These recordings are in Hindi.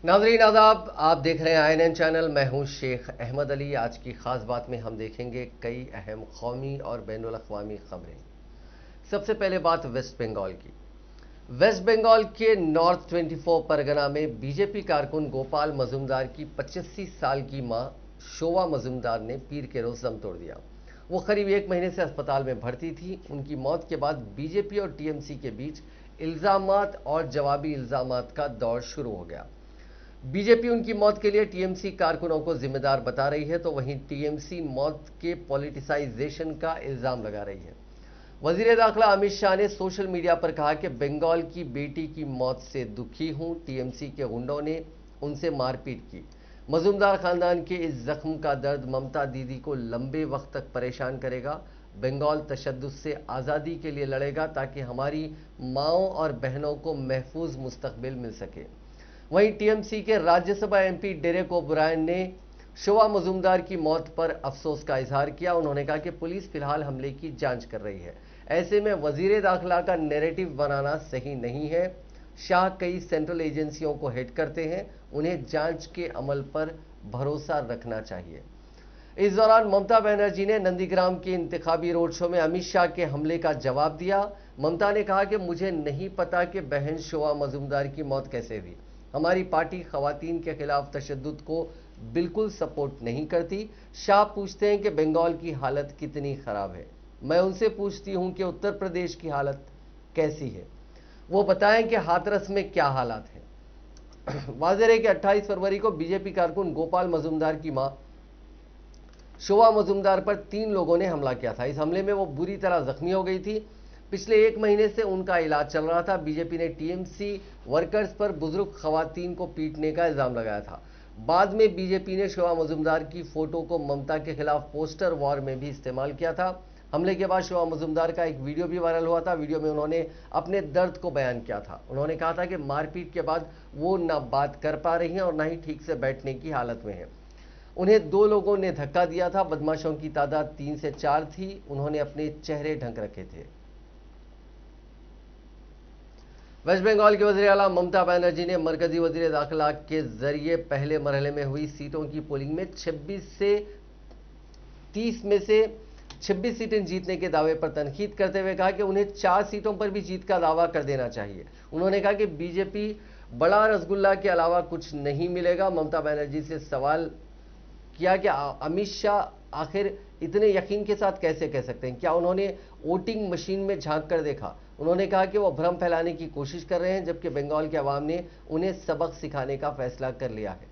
नाज़रीन आदाब, आप देख रहे हैं INN चैनल। मैं हूं शेख अहमद अली। आज की खास बात में हम देखेंगे कई अहम कौमी और बैनुल अक़वामी खबरें। सबसे पहले बात वेस्ट बंगाल की। वेस्ट बंगाल के नॉर्थ 24 परगना में बीजेपी कारकुन गोपाल मजुमदार की 85 साल की मां शोभा मजुमदार ने पीर के रोज दम तोड़ दिया। वो करीब 1 महीने से अस्पताल में भर्ती थी। उनकी मौत के बाद बीजेपी और टीएमसी के बीच इल्जामात और जवाबी इल्जामात का दौर शुरू हो गया। बीजेपी उनकी मौत के लिए टीएमसी कारकुनों को जिम्मेदार बता रही है, तो वहीं टीएमसी मौत के पॉलिटिसाइजेशन का इल्जाम लगा रही है। वजीर दाखिला अमित शाह ने सोशल मीडिया पर कहा कि बंगाल की बेटी की मौत से दुखी हूं। टीएमसी के गुंडों ने उनसे मारपीट की। मजूमदार खानदान के इस जख्म का दर्द ममता दीदी को लंबे वक्त तक परेशान करेगा। बंगाल तशद्दुद से आज़ादी के लिए लड़ेगा ताकि हमारी माओं और बहनों को महफूज मुस्तकबिल मिल सके। वहीं टीएमसी के राज्यसभा एमपी डेरेक ओब्रायन ने शोभा मजुमदार की मौत पर अफसोस का इजहार किया। उन्होंने कहा कि पुलिस फिलहाल हमले की जांच कर रही है। ऐसे में वजीर दाखिला का नैरेटिव बनाना सही नहीं है। शाह कई सेंट्रल एजेंसियों को हेड करते हैं, उन्हें जांच के अमल पर भरोसा रखना चाहिए। इस दौरान ममता बनर्जी ने नंदीग्राम के इंतखाबी रोड शो में अमित शाह के हमले का जवाब दिया। ममता ने कहा कि मुझे नहीं पता कि बहन शोभा मजुमदार की मौत कैसे हुई। हमारी पार्टी खवातीन के खिलाफ तशद्दुद को बिल्कुल सपोर्ट नहीं करती। शाह पूछते हैं कि बंगाल की हालत कितनी खराब है। मैं उनसे पूछती हूं कि उत्तर प्रदेश की हालत कैसी है, वो बताएं कि हाथरस में क्या हालात हैं। वाज़ेह है कि 28 फरवरी को बीजेपी कारकुन गोपाल मजुमदार की मां शोभा मजुमदार पर 3 लोगों ने हमला किया था। इस हमले में वो बुरी तरह जख्मी हो गई थी। पिछले 1 महीने से उनका इलाज चल रहा था। बीजेपी ने टीएमसी वर्कर्स पर बुजुर्ग खवातीन को पीटने का इल्जाम लगाया था। बाद में बीजेपी ने शोभा मजुमदार की फोटो को ममता के खिलाफ पोस्टर वॉर में भी इस्तेमाल किया था। हमले के बाद शोभा मजुमदार का एक वीडियो भी वायरल हुआ था। वीडियो में उन्होंने अपने दर्द को बयान किया था। उन्होंने कहा था कि मारपीट के बाद वो ना बात कर पा रही हैं और ना ही ठीक से बैठने की हालत में हैं। उन्हें 2 लोगों ने धक्का दिया था। बदमाशों की तादाद 3 से 4 थी। उन्होंने अपने चेहरे ढक रखे थे। वेस्ट बंगाल के वज़ीर आला ममता बनर्जी ने मरकजी वज़ीर दाखिला के जरिए पहले मरहले में हुई सीटों की पोलिंग में 30 में से 26 सीटें जीतने के दावे पर तनकीद करते हुए कहा कि उन्हें 4 सीटों पर भी जीत का दावा कर देना चाहिए। उन्होंने कहा कि बीजेपी बड़ा रसगुल्ला के अलावा कुछ नहीं मिलेगा। ममता बनर्जी से सवाल किया कि अमित शाह आखिर इतने यकीन के साथ कैसे कह सकते हैं, क्या उन्होंने वोटिंग मशीन में झांक कर देखा। उन्होंने कहा कि वो भ्रम फैलाने की कोशिश कर रहे हैं, जबकि बंगाल के अवाम ने उन्हें सबक सिखाने का फैसला कर लिया है।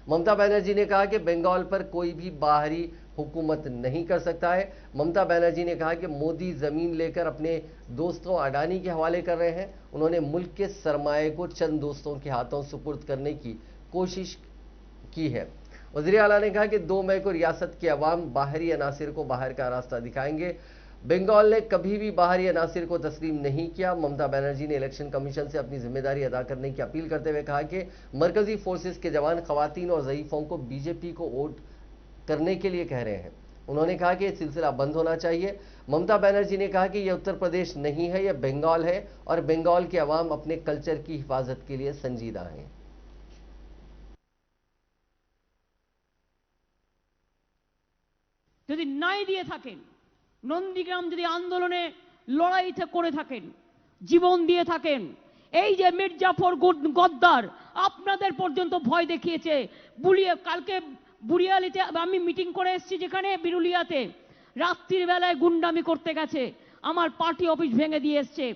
ममता बनर्जी ने कहा कि बंगाल पर कोई भी बाहरी हुकूमत नहीं कर सकता है। ममता बनर्जी ने कहा कि मोदी जमीन लेकर अपने दोस्तों अडानी के हवाले कर रहे हैं। उन्होंने मुल्क के सरमाए को चंद दोस्तों के हाथों सुपुर्द करने की कोशिश की है। वज़ीर आला ने कहा कि 2 मई को रियासत के अवाम बाहरी अनासिर को बाहर का रास्ता दिखाएंगे। बंगाल ने कभी भी बाहरी अनासिर को तस्लीम नहीं किया। ममता बनर्जी ने इलेक्शन कमीशन से अपनी जिम्मेदारी अदा करने की अपील करते हुए कहा कि मरकजी फोर्सेस के जवान खवातीन और ज़ईफ़ों को बीजेपी को वोट करने के लिए कह रहे हैं। उन्होंने कहा कि यह सिलसिला बंद होना चाहिए। ममता बनर्जी ने कहा कि यह उत्तर प्रदेश नहीं है, यह बंगाल है और बंगाल के अवाम अपने कल्चर की हिफाजत के लिए संजीदा हैं। যদি নাই দিয়ে থাকেন, নন্দীগ্রাম যদি আন্দোলনে লড়াইতে করে থাকেন, জীবন দিয়ে থাকেন, এই যে মির্জাফর গদ্দার আপনাদের পর্যন্ত ভয় দেখিয়েছে। কালকে বুড়িয়ালিতে আমি মিটিং করে এসেছি, যেখানে বিরুলিয়াতে রাত্রির বেলায় গুন্ডামি করতে গেছে, আমার পার্টি অফিস ভেঙে দিয়ে এসছে।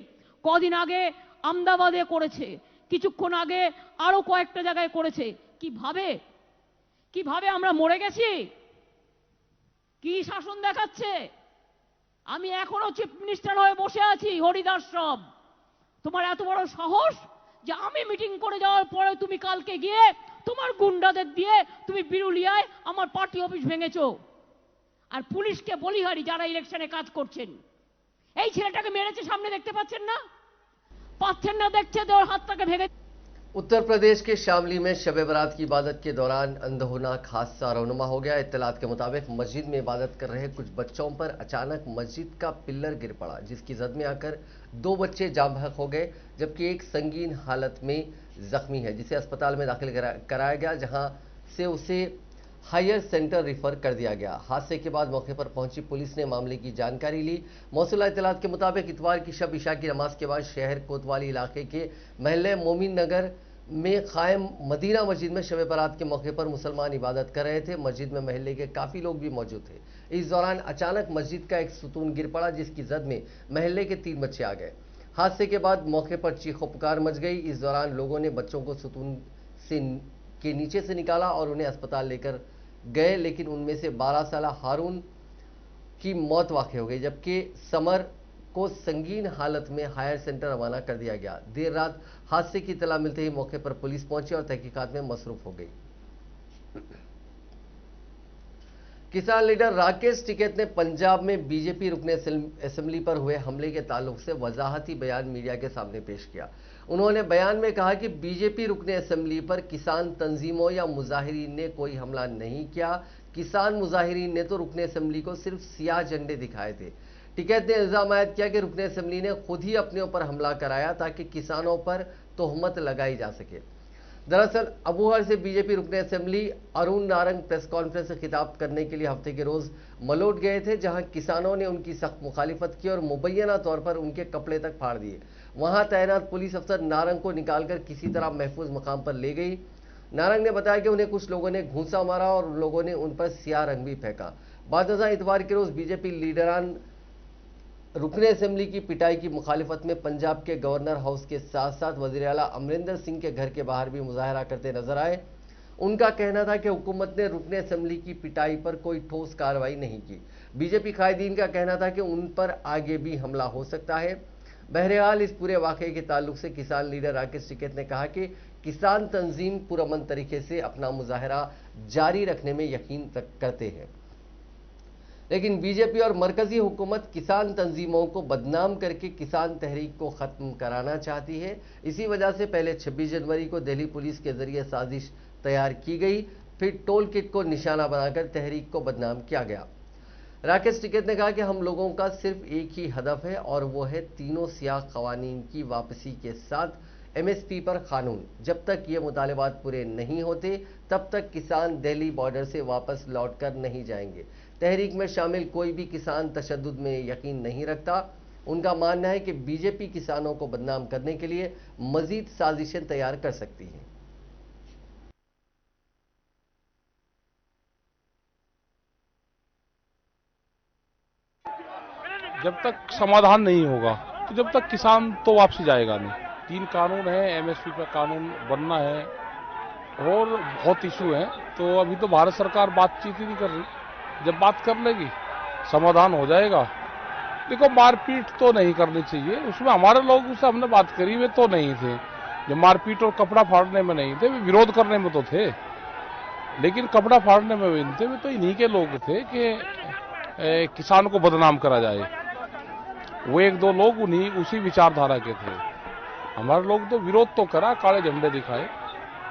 কদিন আগে আমদাবাদে করেছে, কিছুক্ষণ আগে আরো কয়েকটা জায়গায় করেছে। কিভাবে আমরা মরে গেছি? কি শাসন দেখাচ্ছে? আমি এখনো চিফ মিনিস্টার হয়ে বসে আছি, হরিদাস সব। তোমার এত বড় সাহস যে আমি মিটিং করে যাওয়ার পরে তুমি কালকে গিয়ে তোমার গুন্ডাদের দিয়ে তুমি বিরুলিয়ায় আমার পার্টি অফিস ভেঙেছো। আর পুলিশকে বলিহারি যারা ইলেকশনে কাজ করছেন, এই ছেলেটাকে মেরেছে, সামনে দেখতে পাচ্ছেন না? দেখছে ওর হাতটাকে ভেঙে। उत्तर प्रदेश के शामली में शब बारात की इबादत के दौरान अंदहोनाक हादसा रौनुमा हो गया। इत्तलात के मुताबिक मस्जिद में इबादत कर रहे कुछ बच्चों पर अचानक मस्जिद का पिल्लर गिर पड़ा, जिसकी जद में आकर 2 बच्चे जाम बहक हो गए, जबकि एक संगीन हालत में जख्मी है, जिसे अस्पताल में दाखिल कराया गया, जहां से उसे हायर सेंटर रिफर कर दिया गया। हादसे के बाद मौके पर पहुंची पुलिस ने मामले की जानकारी ली। मौसूला इत्तलात के मुताबिक इतवार की शब इशा की नमाज के बाद शहर कोतवाली इलाके के महल्ले मोमिन नगर में कायम मदीना मस्जिद में शब बारात के मौके पर मुसलमान इबादत कर रहे थे। मस्जिद में महल्ले के काफी लोग भी मौजूद थे। इस दौरान अचानक मस्जिद का एक सुतून गिर पड़ा, जिसकी जद में महल्ले के 3 बच्चे आ गए। हादसे के बाद मौके पर चीखो पुकार मच गई। इस दौरान लोगों ने बच्चों को सुतून के नीचे से निकाला और उन्हें अस्पताल लेकर गए, लेकिन उनमें से 12 साला हारून की मौत वाक़ई हो गई, जबकि समर को संगीन हालत में हायर सेंटर रवाना कर दिया गया। देर रात हादसे की इत्तला मिलते ही मौके पर पुलिस पहुंची और तहकीकात में मसरूफ हो गई। किसान लीडर राकेश टिकैत ने पंजाब में बीजेपी रुकने असेंबली पर हुए हमले के ताल्लुक से वजाहती बयान मीडिया के सामने पेश किया। उन्होंने बयान में कहा कि बीजेपी रुकने असेंबली पर किसान तंजीमों या मुजाहिरीन ने कोई हमला नहीं किया। किसान मुजाहिरीन ने तो रुकने असेंबली को सिर्फ सियाह झंडे दिखाए थे। टिकैत ने इल्जाम आयद किया कि रुकने असेंबली ने खुद ही अपने ऊपर हमला कराया ताकि किसानों पर तोहमत लगाई जा सके। दरअसल अबूहर से बीजेपी रुकने assembly Arun Narang press conference से खिताब करने के लिए हफ्ते के रोज मलोट गए थे, जहां किसानों ने उनकी सख्त मुखालिफत की और मुबैना तौर पर उनके कपड़े तक फाड़ दिए। वहां तैनात पुलिस अफसर नारंग को निकालकर किसी तरह महफूज मकाम पर ले गई। नारंग ने बताया कि उन्हें कुछ लोगों ने घूंसा मारा और उन लोगों ने उन पर सियाह रंग भी फेंका। बाद इतवार के रोज बीजेपी लीडरान रुकने असेंबली की पिटाई की मुखालिफत में पंजाब के गवर्नर हाउस के साथ साथ वजीर आला अमरिंदर सिंह के घर के बाहर भी मुजाहरा करते नजर आए। उनका कहना था कि हुकूमत ने रुकने असेंबली की पिटाई पर कोई ठोस कार्रवाई नहीं की। बीजेपी कायदीन का कहना था कि उन पर आगे भी हमला हो सकता है। बहरहाल इस पूरे वाकये के ताल्लुक से किसान लीडर राकेश टिकैत ने कहा कि किसान तंजीम पुरअमन तरीके से अपना मुजाहरा जारी रखने में यकीन करते हैं, लेकिन बीजेपी और मरकजी हुकूमत किसान तंजीमों को बदनाम करके किसान तहरीक को खत्म कराना चाहती है। इसी वजह से पहले 26 जनवरी को दिल्ली पुलिस के जरिए साजिश तैयार की गई, फिर टोल किट को निशाना बनाकर तहरीक को बदनाम किया गया। राकेश टिकैत ने कहा कि हम लोगों का सिर्फ एक ही हदफ है और वो है तीनों सियाह कवानीन की वापसी के साथ MSP पर कानून। जब तक ये मुतालबात पूरे नहीं होते तब तक किसान दिल्ली बॉर्डर से वापस लौट कर नहीं जाएंगे। तहरीक में शामिल कोई भी किसान तशद्दुद में यकीन नहीं रखता। उनका मानना है कि बीजेपी किसानों को बदनाम करने के लिए मजीद साजिशें तैयार कर सकती है। जब तक समाधान नहीं होगा तो जब तक किसान तो वापसी जाएगा नहीं। 3 कानून है, MSP पर कानून बनना है और बहुत इशू है, तो अभी तो भारत सरकार बातचीत ही नहीं कर रही। जब बात कर लेगी समाधान हो जाएगा। देखो, मारपीट तो नहीं करनी चाहिए, उसमें हमारे लोग उससे हमने बात करी वे तो नहीं थे जो मारपीट और कपड़ा फाड़ने में नहीं थे, वे विरोध करने में तो थे, लेकिन कपड़ा फाड़ने में वे नहीं थे। वे तो इन्हीं के लोग थे कि किसान को बदनाम करा जाए। वो 1-2 लोग उसी विचारधारा के थे। हमारे लोग तो विरोध तो करा, काले झंडे दिखाए,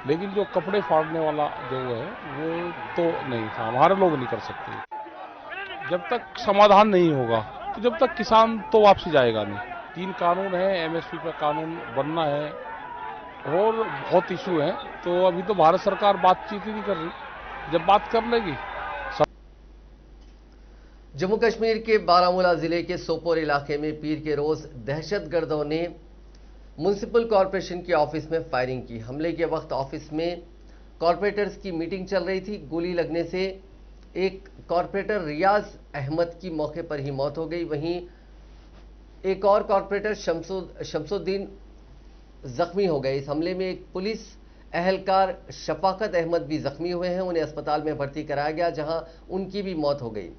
लेकिन जो कपड़े फाड़ने वाला जो है वो तो नहीं था। हमारे लोग नहीं कर सकते। जब तक समाधान नहीं होगा तो जब तक किसान तो वापसी जाएगा नहीं। 3 कानून है, MSP पर कानून बनना है और बहुत इशू है, तो अभी तो भारत सरकार बातचीत ही नहीं कर रही। जब बात कर लेगी। जम्मू कश्मीर के बारामूला जिले के सोपोर इलाके में पीर के रोज दहशतगर्दों ने म्युनिसिपल कॉरपोरेशन के ऑफिस में फायरिंग की। हमले के वक्त ऑफिस में कॉरपोरेटर्स की मीटिंग चल रही थी। गोली लगने से एक कॉरपोरेटर रियाज अहमद की मौके पर ही मौत हो गई। वहीं एक और कॉरपोरेटर शमसुद्दीन जख्मी हो गए। इस हमले में एक पुलिस एहलकार शफाकत अहमद भी जख्मी हुए हैं। उन्हें अस्पताल में भर्ती कराया गया, जहां उनकी भी मौत हो गई।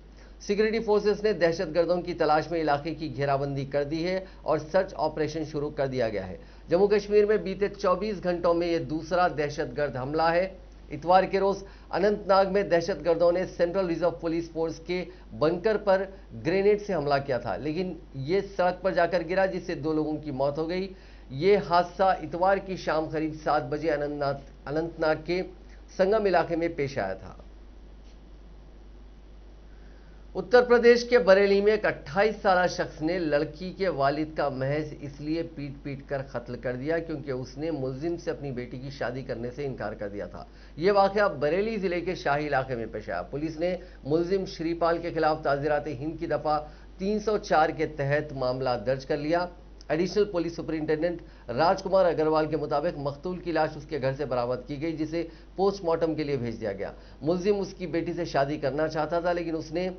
सिक्योरिटी फोर्सेस ने दहशतगर्दों की तलाश में इलाके की घेराबंदी कर दी है और सर्च ऑपरेशन शुरू कर दिया गया है। जम्मू कश्मीर में बीते 24 घंटों में यह दूसरा दहशतगर्द हमला है। इतवार के रोज अनंतनाग में दहशतगर्दों ने सेंट्रल रिजर्व पुलिस फोर्स के बंकर पर ग्रेनेड से हमला किया था, लेकिन यह सड़क पर जाकर गिरा, जिससे 2 लोगों की मौत हो गई। ये हादसा इतवार की शाम करीब 7 बजे अनंतनाग के संगम इलाके में पेश आया था। उत्तर प्रदेश के बरेली में एक 28 साल शख्स ने लड़की के वालिद का महज इसलिए पीट पीट कर कत्ल कर दिया क्योंकि उसने मुलजिम से अपनी बेटी की शादी करने से इनकार कर दिया था। यह वाकया बरेली जिले के शाही इलाके में पेश आया। पुलिस ने मुलजिम श्रीपाल के खिलाफ ताज़ीरात हिंद की दफा 304 के तहत मामला दर्ज कर लिया। एडिशनल पुलिस सुपरिंटेंडेंट राजकुमार अग्रवाल के मुताबिक मकतूल की लाश उसके घर से बरामद की गई, जिसे पोस्टमार्टम के लिए भेज दिया गया। मुलजिम उसकी बेटी से शादी करना चाहता था, लेकिन उसने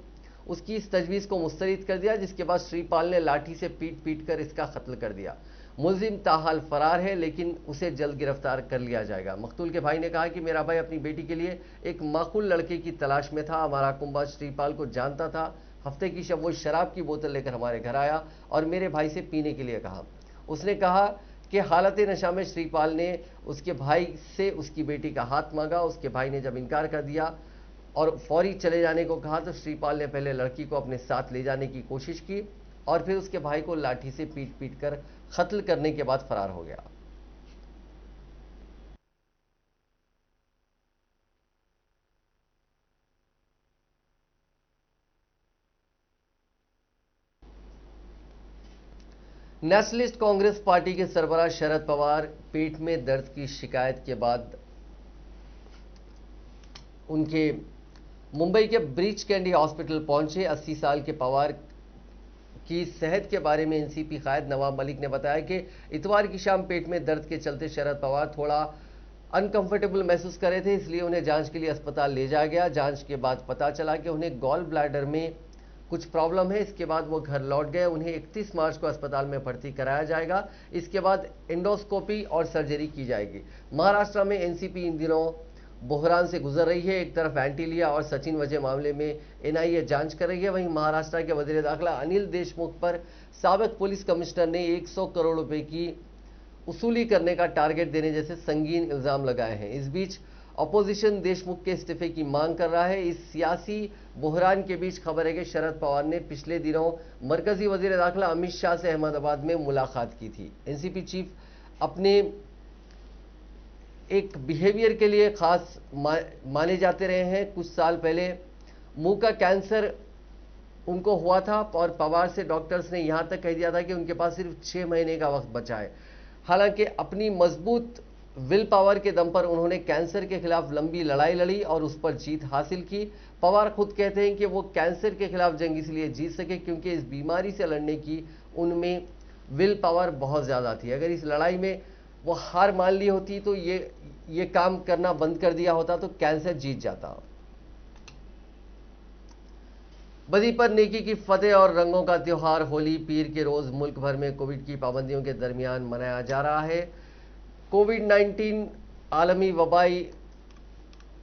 उसकी इस तजवीज़ को मुस्तरद कर दिया, जिसके बाद श्रीपाल ने लाठी से पीट पीट कर इसका कत्ल कर दिया। मुलजिम ताहाल फरार है, लेकिन उसे जल्द गिरफ्तार कर लिया जाएगा। मकतूल के भाई ने कहा कि मेरा भाई अपनी बेटी के लिए एक माकूल लड़के की तलाश में था। हमारा कुंभा श्रीपाल को जानता था। हफ्ते की शब वो शराब की बोतल लेकर हमारे घर आया और मेरे भाई से पीने के लिए कहा। उसने कहा कि हालत नशा में श्रीपाल ने उसके भाई से उसकी बेटी का हाथ मांगा। उसके भाई ने जब इनकार कर दिया और फौरी चले जाने को कहा तो श्रीपाल ने पहले लड़की को अपने साथ ले जाने की कोशिश की और फिर उसके भाई को लाठी से पीट पीट कर कत्ल करने के बाद फरार हो गया। नेशनलिस्ट कांग्रेस पार्टी के सरबराह शरद पवार पेट में दर्द की शिकायत के बाद उनके मुंबई के ब्रीच कैंडी हॉस्पिटल पहुंचे। 80 साल के पवार की सेहत के बारे में एनसीपी कायद नवाब मलिक ने बताया कि इतवार की शाम पेट में दर्द के चलते शरद पवार थोड़ा अनकंफर्टेबल महसूस कर रहे थे, इसलिए उन्हें जांच के लिए अस्पताल ले जाया गया। जांच के बाद पता चला कि उन्हें गॉल ब्लैडर में कुछ प्रॉब्लम है। इसके बाद वो घर लौट गए। उन्हें 31 मार्च को अस्पताल में भर्ती कराया जाएगा। इसके बाद एंडोस्कोपी और सर्जरी की जाएगी। महाराष्ट्र में एनसीपी इन दिनों बहरान से गुजर रही है। एक तरफ एंटीलिया और सचिन वजह मामले में एनआईए जांच कर रही है, वहीं महाराष्ट्र के वजीर दाखिला अनिल देशमुख पर साबिक पुलिस कमिश्नर ने 100 करोड़ रुपए की वसूली करने का टारगेट देने जैसे संगीन इल्जाम लगाए हैं। इस बीच अपोजिशन देशमुख के इस्तीफे की मांग कर रहा है। इस सियासी बहरान के बीच खबर है कि शरद पवार ने पिछले दिनों मरकजी वजीर दाखिला अमित शाह से अहमदाबाद में मुलाकात की थी। एनसीपी चीफ अपने एक बिहेवियर के लिए खास माने जाते रहे हैं। कुछ साल पहले मुंह का कैंसर उनको हुआ था और पवार से डॉक्टर्स ने यहां तक कह दिया था कि उनके पास सिर्फ 6 महीने का वक्त बचा है। हालांकि अपनी मजबूत विल पावर के दम पर उन्होंने कैंसर के खिलाफ लंबी लड़ाई लड़ी और उस पर जीत हासिल की। पवार खुद कहते हैं कि वो कैंसर के खिलाफ जंग इसलिए जीत सके क्योंकि इस बीमारी से लड़ने की उनमें विल पावर बहुत ज़्यादा थी। अगर इस लड़ाई में वो हार मान ली होती तो ये काम करना बंद कर दिया होता तो कैंसर जीत जाता। बदी पर नेकी की फतेह और रंगों का त्यौहार होली पीर के रोज मुल्क भर में कोविड की पाबंदियों के दरमियान मनाया जा रहा है। कोविड-19 आलमी वबाई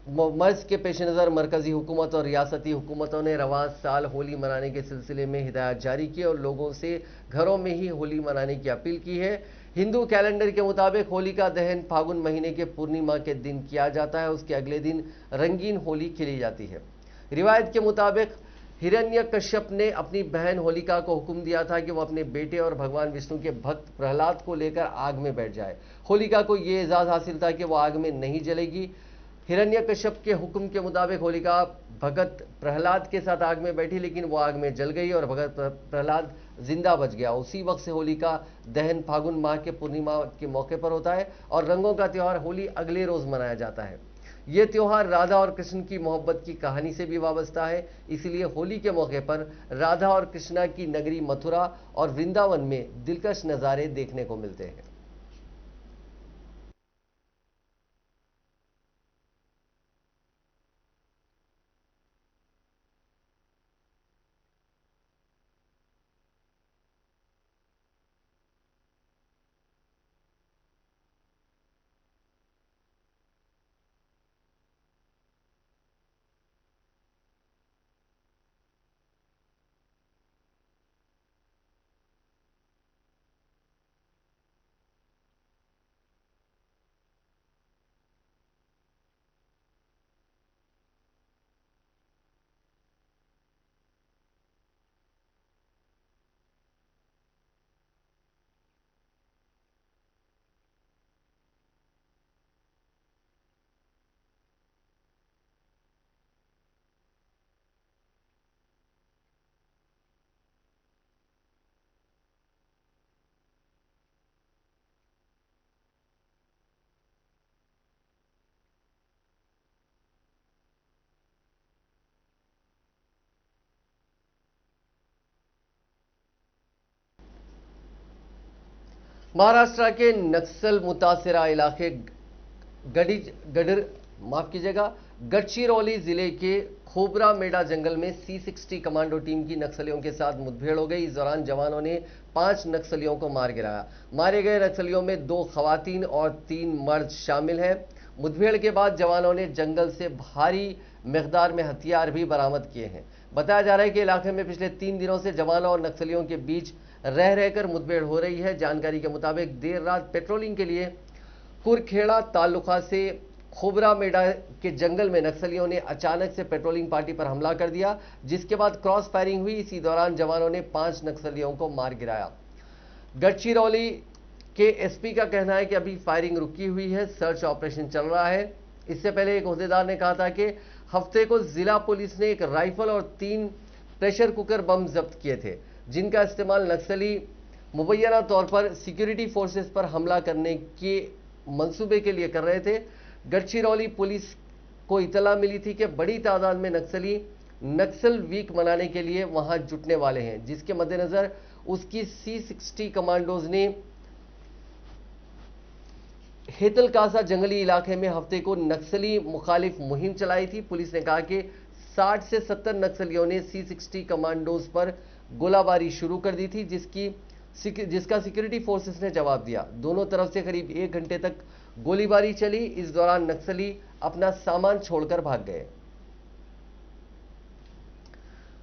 मर्ज के पेश नज़र मरकजी हुकूमत और रियासती हुकूमतों ने रवां साल होली मनाने के सिलसिले में हिदायत जारी की और लोगों से घरों में ही होली मनाने की अपील की है। हिंदू कैलेंडर के मुताबिक होली का दहन फागुन महीने के पूर्णिमा के दिन किया जाता है। उसके अगले दिन रंगीन होली खेली जाती है। रिवायत के मुताबिक हिरण्यकश्यप ने अपनी बहन होलिका को हुक्म दिया था कि वह अपने बेटे और भगवान विष्णु के भक्त प्रहलाद को लेकर आग में बैठ जाए। होलिका को यह एजाज हासिल था कि वह आग में नहीं जलेगी। हिरण्यकश्यप के हुक्म के मुताबिक होलिका भगत प्रहलाद के साथ आग में बैठी, लेकिन वो आग में जल गई और भगत प्रहलाद जिंदा बच गया। उसी वक्त से होलिका दहन फागुन माह के पूर्णिमा के मौके पर होता है और रंगों का त्यौहार होली अगले रोज मनाया जाता है। यह त्यौहार राधा और कृष्ण की मोहब्बत की कहानी से भी वाबस्ता है। इसलिए होली के मौके पर राधा और कृष्णा की नगरी मथुरा और वृंदावन में दिलकश नज़ारे देखने को मिलते हैं। महाराष्ट्र के नक्सल मुतासिरा इलाके गढ़चिरौली जिले के खोबरा मेड़ा जंगल में C60 कमांडो टीम की नक्सलियों के साथ मुठभेड़ हो गई। इस दौरान जवानों ने 5 नक्सलियों को मार गिराया। मारे गए नक्सलियों में 2 खवातीन और 3 मर्द शामिल हैं। मुठभेड़ के बाद जवानों ने जंगल से भारी मिकदार में हथियार भी बरामद किए हैं। बताया जा रहा है कि इलाके में पिछले 3 दिनों से जवानों और नक्सलियों के बीच रह रहकर मुठभेड़ हो रही है। जानकारी के मुताबिक देर रात पेट्रोलिंग के लिए कुरखेड़ा तालुका से खोबरा मेड़ा के जंगल में नक्सलियों ने अचानक से पेट्रोलिंग पार्टी पर हमला कर दिया, जिसके बाद क्रॉस फायरिंग हुई। इसी दौरान जवानों ने 5 नक्सलियों को मार गिराया। गढ़चिरौली के एसपी का कहना है कि अभी फायरिंग रुकी हुई है, सर्च ऑपरेशन चल रहा है। इससे पहले एक ओहदेदार ने कहा था कि हफ्ते को जिला पुलिस ने एक राइफल और 3 प्रेशर कुकर बम जब्त किए थे, जिनका इस्तेमाल नक्सली मुबैना तौर पर सिक्योरिटी फोर्सेस पर हमला करने के मंसूबे के लिए कर रहे थे। गढ़चिरौली पुलिस को इतला मिली थी कि बड़ी तादाद में नक्सली नक्सल वीक मनाने के लिए वहां जुटने वाले हैं, जिसके मद्देनजर उसकी C60 कमांडोज ने हेतलकासा जंगली इलाके में हफ्ते को नक्सली मुखालिफ मुहिम चलाई थी। पुलिस ने कहा कि 60 से 70 नक्सलियों ने C60 कमांडोज पर गोलाबारी शुरू कर दी थी, जिसका सिक्योरिटी फोर्सेस ने जवाब दिया। दोनों तरफ से करीब 1 घंटे तक गोलीबारी चली। इस दौरान नक्सली अपना सामान छोड़कर भाग गए।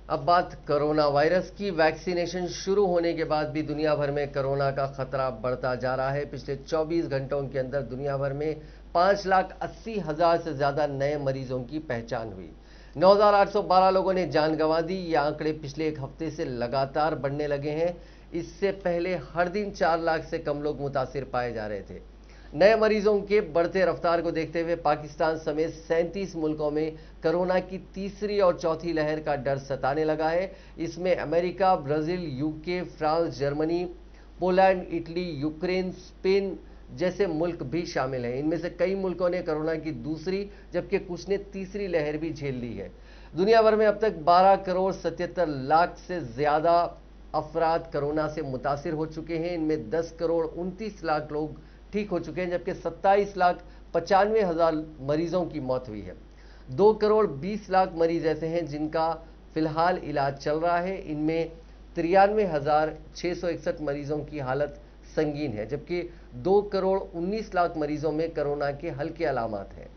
अब बात कोरोना वायरस की। वैक्सीनेशन शुरू होने के बाद भी दुनिया भर में कोरोना का खतरा बढ़ता जा रहा है। पिछले 24 घंटों के अंदर दुनिया भर में 5,80,000 से ज्यादा नए मरीजों की पहचान हुई। 9,812 लोगों ने जान गंवा दी। ये आंकड़े पिछले 1 हफ्ते से लगातार बढ़ने लगे हैं। इससे पहले हर दिन 4 लाख से कम लोग मुतासिर पाए जा रहे थे। नए मरीजों के बढ़ते रफ्तार को देखते हुए पाकिस्तान समेत 37 मुल्कों में कोरोना की तीसरी और चौथी लहर का डर सताने लगा है। इसमें America, Brazil, UK, France, Germany, Poland, Italy, Ukraine, Spain जैसे मुल्क भी शामिल हैं। इनमें से कई मुल्कों ने कोरोना की दूसरी जबकि कुछ ने तीसरी लहर भी झेल ली है। दुनिया भर में अब तक 12 करोड़ 77 लाख से ज्यादा अफराद कोरोना से मुतासिर हो चुके हैं। इनमें 10 करोड़ 29 लाख लोग ठीक हो चुके हैं, जबकि 27 लाख 95 हजार मरीजों की मौत हुई है। 2 करोड़ 20 लाख मरीज ऐसे हैं जिनका फिलहाल इलाज चल रहा है। इनमें 93,661 मरीजों की हालत संगीन है, जबकि 2 करोड़ 19 लाख मरीजों में कोरोना के हल्के अलामात हैं।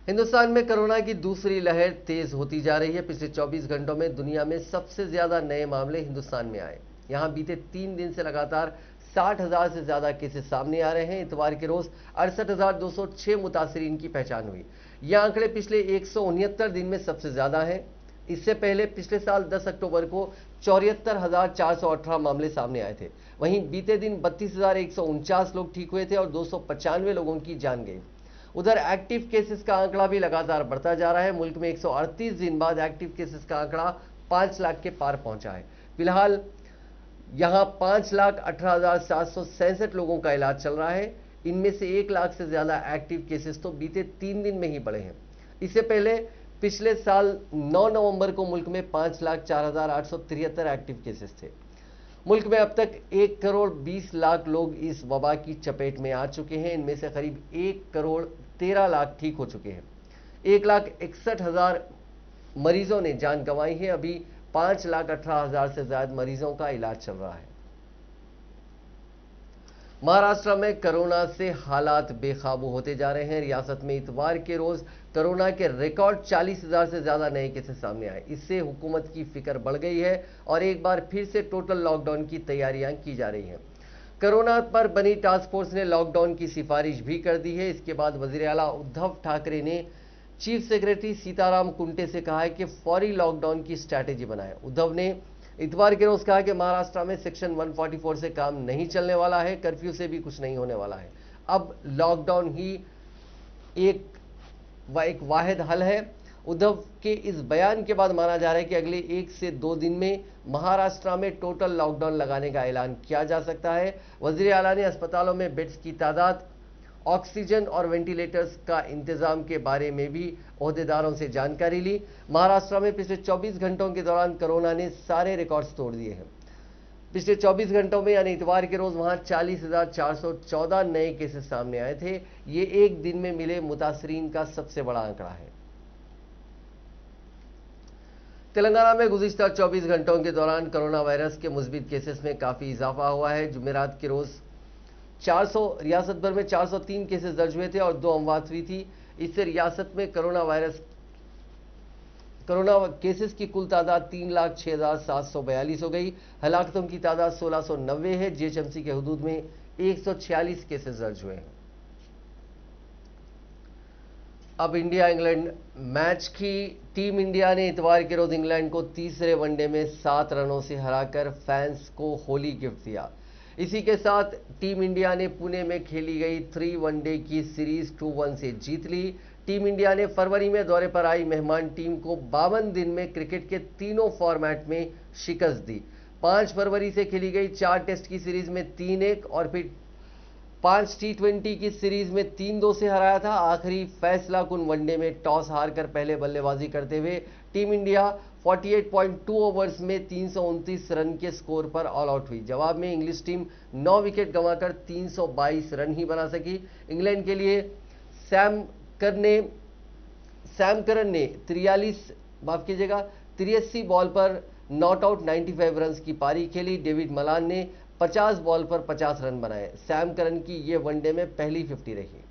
हिंदुस्तान में कोरोना की दूसरी लहर तेज होती जा रही है। पिछले 24 घंटों में दुनिया में सबसे ज्यादा नए मामले हिंदुस्तान में आए। यहां बीते 3 दिन से लगातार 60,000 से ज्यादा केसेस सामने आ रहे हैं। इतवार के रोज 68,206 मुतासिरीन की पहचान हुई। ये आंकड़े पिछले 169 दिन में सबसे ज्यादा हैं। इससे पहले पिछले साल 10 अक्टूबर को 74,418 मामले सामने आए थे। वहीं बीते दिन 32,149 लोग ठीक हुए थे और 295 लोगों की जान गई। उधर एक्टिव केसेस का आंकड़ा भी लगातार बढ़ता जा रहा है। मुल्क में 138 दिन बाद एक्टिव केसेस का आंकड़ा 5 लाख के पार पहुंचा है। फिलहाल यहां 5,18,767 लोगों का इलाज चल रहा है। इनमें से 1 लाख से ज्यादा एक्टिव केसेस तो बीते 3 दिन में ही बढ़े हैं। इससे पहले पिछले साल 9 नवंबर को मुल्क में 5,04,873 एक्टिव केसेस थे। मुल्क में अब तक 1 करोड़ 20 लाख लोग इस वबा की चपेट में आ चुके हैं। इनमें से करीब 1 करोड़ 13 लाख ठीक हो चुके हैं। 1,61,000 मरीजों ने जान गंवाई है। अभी 5,18,000 से ज्यादा मरीजों का इलाज चल रहा है। महाराष्ट्र में कोरोना से हालात बेकाबू होते जा रहे हैं। रियासत में इतवार के रोज कोरोना के रिकॉर्ड 40,000 से ज्यादा नए केसेस सामने आए। इससे हुकूमत की फिक्र बढ़ गई है और एक बार फिर से टोटल लॉकडाउन की तैयारियां की जा रही हैं। कोरोना पर बनी टास्क फोर्स ने लॉकडाउन की सिफारिश भी कर दी है। इसके बाद वजीर आला उद्धव ठाकरे ने चीफ सेक्रेटरी सीताराम कुंटे से कहा है कि फौरी लॉकडाउन की स्ट्रैटेजी बनाएं। उद्धव ने इतवार के रोज कहा कि महाराष्ट्र में सेक्शन 144 से काम नहीं चलने वाला है, कर्फ्यू से भी कुछ नहीं होने वाला है। अब लॉकडाउन ही एक वाहिद हल है। उद्धव के इस बयान के बाद माना जा रहा है कि अगले 1 से 2 दिन में महाराष्ट्र में टोटल लॉकडाउन लगाने का ऐलान किया जा सकता है। वजीर आला ने अस्पतालों में बेड्स की तादाद, ऑक्सीजन और वेंटिलेटर्स का इंतजाम के बारे में भी ओहदेदारों से जानकारी ली। महाराष्ट्र में पिछले 24 घंटों के दौरान कोरोना ने सारे रिकॉर्ड्स तोड़ दिए हैं। पिछले 24 घंटों में यानी इतवार के रोज वहां 40,414 नए केसेस सामने आए थे। ये एक दिन में मिले मुतासरीन का सबसे बड़ा आंकड़ा है। तेलंगाना में गुज़िश्ता 24 घंटों के दौरान कोरोना वायरस के मुस्बित केसेस में काफी इजाफा हुआ है। जुमेरात के रोज रियासत भर में 403 केसेस दर्ज हुए थे और 2 अमवात हुई थी। इससे रियासत में कोरोना केसेस की कुल तादाद 3,06,742 हो गई। हलाकतों की तादाद 1690 है। जीएचएमसी के हुदूद में 146 केसेस दर्ज हुए हैं। अब इंडिया इंग्लैंड मैच की टीम इंडिया ने इतवार के रोज इंग्लैंड को तीसरे वनडे में 7 रनों से हराकर फैंस को होली गिफ्ट दिया। इसी के साथ टीम इंडिया ने पुणे में खेली गई 3 वनडे की सीरीज 2-1 से जीत ली। टीम इंडिया ने फरवरी में दौरे पर आई मेहमान टीम को 52 दिन में क्रिकेट के तीनों फॉर्मेट में शिकस्त दी। 5 फरवरी से खेली गई 4 टेस्ट की सीरीज में 3-1 और फिर 5 T20 की सीरीज में 3-2 से हराया था। आखिरी फैसला कुन वनडे में टॉस हारकर पहले बल्लेबाजी करते हुए टीम इंडिया 48.2 ओवर्स में 329 रन के स्कोर पर ऑल आउट हुई। जवाब में इंग्लिश टीम 9 विकेट गंवाकर 322 रन ही बना सकी। इंग्लैंड के लिए सैम करन ने 83 बॉल पर नॉट आउट 95 रन की पारी खेली। डेविड मलान ने 50 बॉल पर 50 रन बनाए। सैम करन की यह वनडे में पहली 50 रही।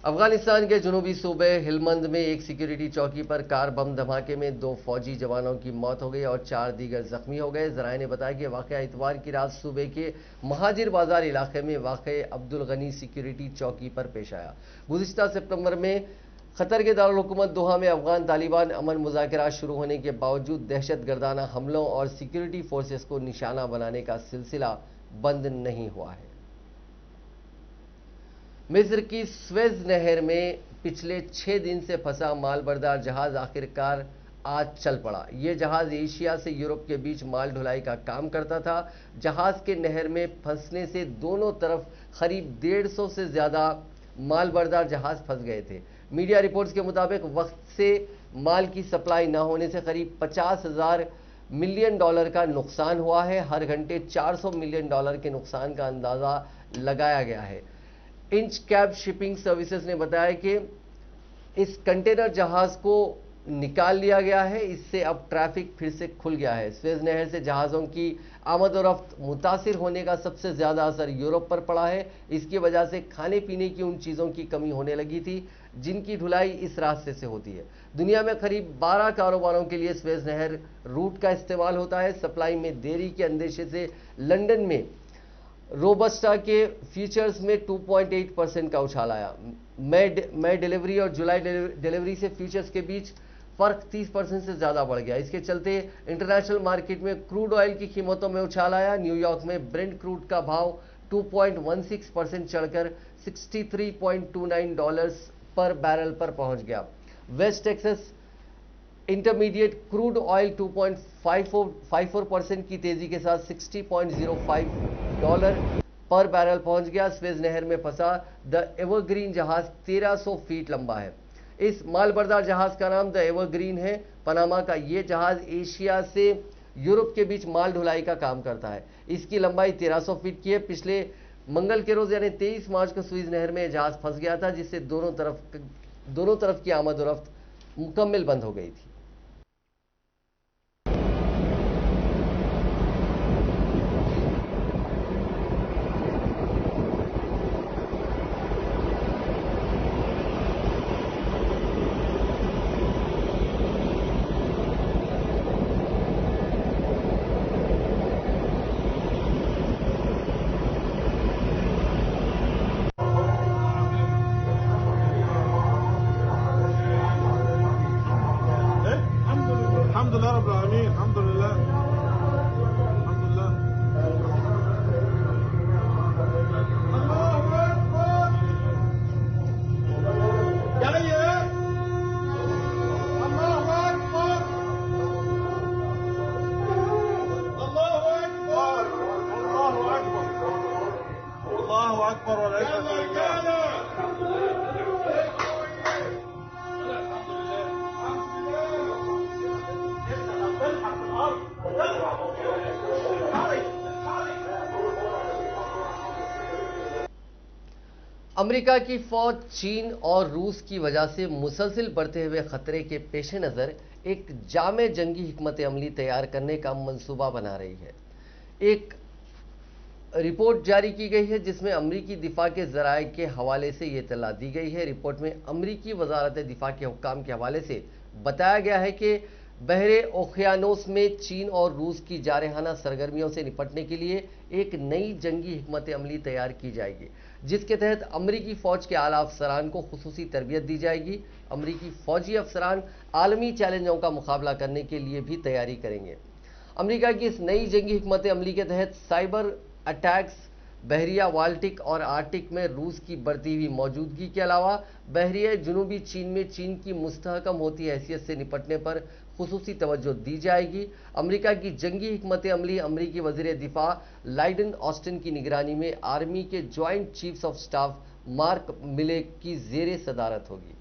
अफगानिस्तान के जुनूबी सूबे हिलमंद में एक सिक्योरिटी चौकी पर कार बम धमाके में 2 फौजी जवानों की मौत हो गई और 4 दीगर जख्मी हो गए। जराये ने बताया कि वाकया इतवार की रात सूबे के महाजिर बाजार इलाके में वाक़े अब्दुल गनी सिक्योरिटी चौकी पर पेश आया। गुज़िश्ता सितंबर में खतर के दारुल हुकूमत दोहा में अफगान तालिबान अमन मुज़ाकरात शुरू होने के बावजूद दहशतगर्दाना हमलों और सिक्योरिटी फोर्सेस को निशाना बनाने का सिलसिला बंद नहीं हुआ है। मिस्र की स्वेज नहर में पिछले 6 दिन से फंसा मालबरदार जहाज आखिरकार आज चल पड़ा। यह जहाज एशिया से यूरोप के बीच माल ढुलाई का काम करता था। जहाज के नहर में फंसने से दोनों तरफ करीब 150 से ज्यादा मालबरदार जहाज फंस गए थे। मीडिया रिपोर्ट्स के मुताबिक वक्त से माल की सप्लाई न होने से करीब $50,000 मिलियन का नुकसान हुआ है। हर घंटे $400 मिलियन के नुकसान का अंदाजा लगाया गया है। इंच कैब शिपिंग सर्विसेज ने बताया कि इस कंटेनर जहाज को निकाल लिया गया है। इससे अब ट्रैफिक फिर से खुल गया है। स्वेज नहर से जहाज़ों की आमद और रफ्त मुतासिर होने का सबसे ज़्यादा असर यूरोप पर पड़ा है। इसकी वजह से खाने पीने की उन चीज़ों की कमी होने लगी थी जिनकी ढुलाई इस रास्ते से होती है। दुनिया में करीब 12 कारोबारों के लिए स्वेज नहर रूट का इस्तेमाल होता है। सप्लाई में देरी के अंदेशे से लंदन में रोबस्टा के फ्यूचर्स में 2.8% का उछाल आया। मई डिलीवरी और जुलाई डिलीवरी से फ्यूचर्स के बीच फर्क 30% से ज्यादा बढ़ गया। इसके चलते इंटरनेशनल मार्केट में क्रूड ऑयल की कीमतों में उछाल आया। न्यूयॉर्क में ब्रेंट क्रूड का भाव 2.16% चढ़कर $63.29 पर बैरल पर पहुंच गया। West Texas intermediate crude oil 2.54% की तेजी के साथ $60.05 पर बैरल पहुंच गया। स्वेज नहर में फंसा द एवरग्रीन जहाज 1300 फीट लंबा है। इस मालबरदार जहाज का नाम द एवरग्रीन है। पनामा का यह जहाज एशिया से यूरोप के बीच माल ढुलाई का काम करता है। इसकी लंबाई 1300 फीट की है। पिछले मंगल के रोज यानी 23 मार्च को स्वेज नहर में जहाज फंस गया था, जिससे दोनों तरफ की आमद और रफ्त मुकम्मल बंद हो गई थी। अमेरिका की फौज चीन और रूस की वजह से मुसलसिल बढ़ते हुए खतरे के पेश नज़र एक जामे जंगी हिकमत अमली तैयार करने का मंसूबा बना रही है। एक रिपोर्ट जारी की गई है जिसमें अमरीकी दिफा के जराये के हवाले से ये इत्तला दी गई है। रिपोर्ट में अमरीकी वजारत दिफा के हुक्काम के हवाले से बताया गया है कि बहरे ओशियानोस में चीन और रूस की जारहाना सरगर्मियों से निपटने के लिए एक नई जंगी हिकमत अमली तैयार की जाएगी, जिसके तहत अमरीकी फौज के आला अफसरान को खुसूसी तरबियत दी जाएगी। अमरीकी फौजी अफसरान आलमी चैलेंजों का मुकाबला करने के लिए भी तैयारी करेंगे। अमरीका की इस नई जंगी हिकमत अमली के तहत साइबर अटैक्स, बहरिया, बाल्टिक और आर्टिक में रूस की बढ़ती हुई मौजूदगी के अलावा बहरिया जुनूबी चीन में चीन की मुस्तहकम होती हैसियत से निपटने पर खुसूसी तवज्जो दी जाएगी। अमेरिका की जंगी हिकमत अमली अमरीकी वज़ीर दिफा लाइडन ऑस्टिन की निगरानी में आर्मी के joint chiefs of staff mark मिले की ज़ेरे सदारत होगी।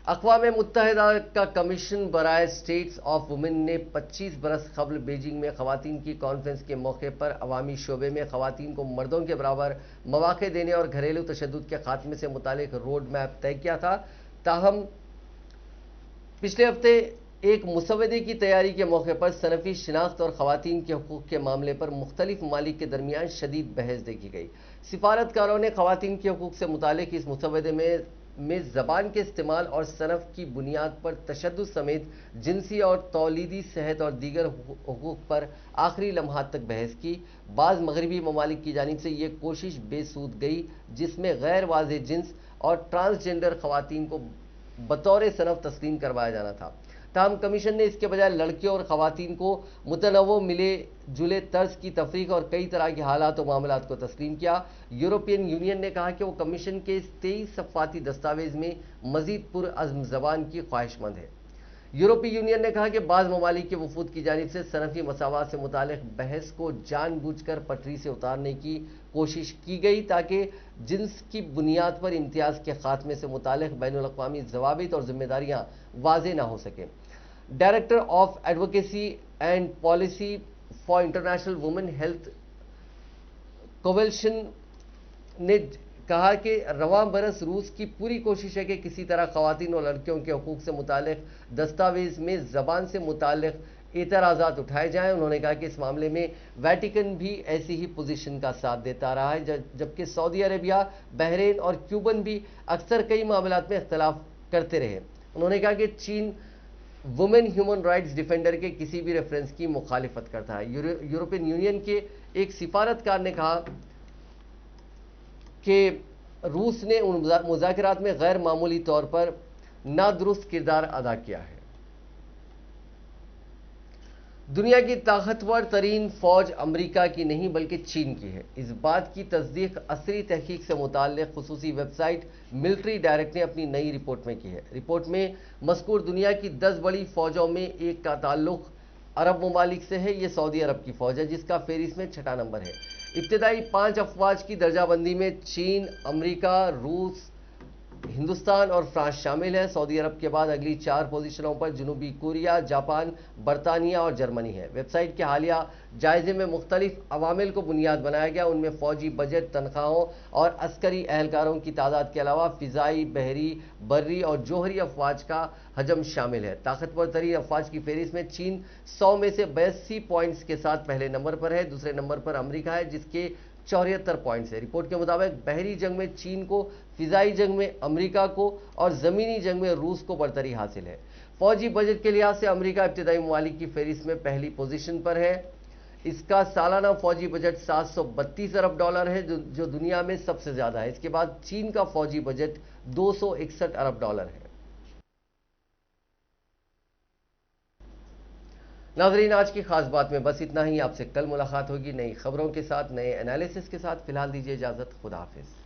अक़वाम मुत्तहिदा का कमीशन बराए स्टेट्स ऑफ वुमेन ने 25 बरस कबल बीजिंग में ख़वातीन की कॉन्फ्रेंस के मौके पर अवामी शोबे में ख़वातीन को मर्दों के बराबर मौक़े देने और घरेलू तशद्दुद के खात्मे से मुतालिक रोड मैप तय किया था। ताहम पिछले हफ्ते एक मुसवदे की तैयारी के मौके पर सनफ़ी शिनाख्त और ख़वातीन के हकूक़ के मामले पर मुख्तलिफ ममालिक के दरमियान शदीद बहस देखी गई। सिफारतकारों ने ख़वातीन के हकूक़ से मुतालिक इस मुसवदे में ज़बान के इस्तेमाल और सनफ़ की बुनियाद पर तशद्दुद समेत जिनसी और तौलीदी सेहत और दीगर हकूक़ पर आखिरी लम्हात तक बहस की। बाज़ मगरबी ममालिक की जानिब से ये कोशिश बेसूद गई, जिसमें गैर वाज़ेह जिन्स और ट्रांसजेंडर ख़वातीन को बतौर सनफ़ तस्लीम करवाया जाना था। ताहम कमीशन ने इसके बजाय लड़कियों और ख़वातीन को मुतनव्वो मिले जुले तर्ज की तफरीक और कई तरह के हालात और मामलात को तस्लीम किया। यूरोपियन यूनियन ने कहा कि वो कमीशन के इस 23 सफ़ाती दस्तावेज़ में मज़ीद पुरअज़्म ज़बान की ख्वाहिशमंद है। यूरोपीय यूनियन ने कहा कि बाज़ ममालिक के वफूद की जानिब से सनफ़ी मसावात से मुतालिक बहस को जानबूझकर पटरी से उतारने की कोशिश की गई ताकि जिन्स की बुनियाद पर इम्तियाज़ के खात्मे से मुतालिक बैनुल अक़वामी ज़वाबित और ज़िम्मेदारियाँ वाज़ेह ना हो सकें। Director of advocacy and policy for international women health coalition ने कहा कि रवां बरस रूस की पूरी कोशिश है कि किसी तरह ख़वातीन और लड़कियों के हकूक़ से मुतालिक दस्तावेज़ में ज़बान से मुतालिक एतराज़ात उठाए जाएँ। उन्होंने कहा कि इस मामले में वेटिकन भी ऐसी ही पोजीशन का साथ देता रहा है, जबकि सऊदी अरेबिया, बहरीन और क्यूबन भी अक्सर कई मामलात में इख्तलाफ करते रहे। उन्होंने कहा कि चीन वुमेन ह्यूमन राइट्स डिफेंडर के किसी भी रेफरेंस की मुखालिफत करता है। यूरोपियन यूनियन के एक सिफारतकार ने कहा कि रूस ने उन मुज़ाकरात में गैर मामूली तौर पर नादुरुस्त किरदार अदा किया है। दुनिया की ताकतवर तरीन फौज अमेरिका की नहीं बल्कि चीन की है। इस बात की तस्दीक असरी तहकीक से मुताल्लिक़ खुसूसी वेबसाइट मिलिट्री डायरेक्ट ने अपनी नई रिपोर्ट में की है। रिपोर्ट में मज़कूर दुनिया की 10 बड़ी फौजों में एक का ताल्लुक अरब ममालिक से है। ये सऊदी अरब की फौज है जिसका फेरिस में 6ठा नंबर है। इब्तदाई 5 अफवाज की दर्जाबंदी में चीन, अमेरिका, रूस, हिंदुस्तान और फ्रांस शामिल है। सऊदी अरब के बाद अगली 4 पोजीशनों पर जनूबी कोरिया, जापान, बरतानिया और जर्मनी है। वेबसाइट के हालिया जायजे में मुख्तलिफ अवामिल को बुनियाद बनाया गया। उनमें फौजी बजट, तनख्वाहों और अस्करी एहलकारों की तादाद के अलावा फ़िज़ाई, बहरी, बर्री और जोहरी अफवाज का हजम शामिल है। ताकतवर तरीन अफवाज की फहरिस्त में चीन 100 में से 82 पॉइंट्स के साथ पहले नंबर पर है। दूसरे नंबर पर अमेरिका है जिसके 74 पॉइंट्स है। रिपोर्ट के मुताबिक बहरी जंग में चीन को, फिजाई जंग में अमेरिका को और ज़मीनी जंग में रूस को बरतरी हासिल है। फौजी बजट के लिहाज से अमेरिका इब्तदाई ममालिक की फहरिस्त में पहली पोजीशन पर है। इसका सालाना फौजी बजट $732 अरब है जो दुनिया में सबसे ज़्यादा है। इसके बाद चीन का फौजी बजट $261 अरब है। नाज़रीन, आज की खास बात में बस इतना ही। आपसे कल मुलाकात होगी नई खबरों के साथ, नए एनालिसिस के साथ। फिलहाल दीजिए इजाज़त। खुदा हाफिज़।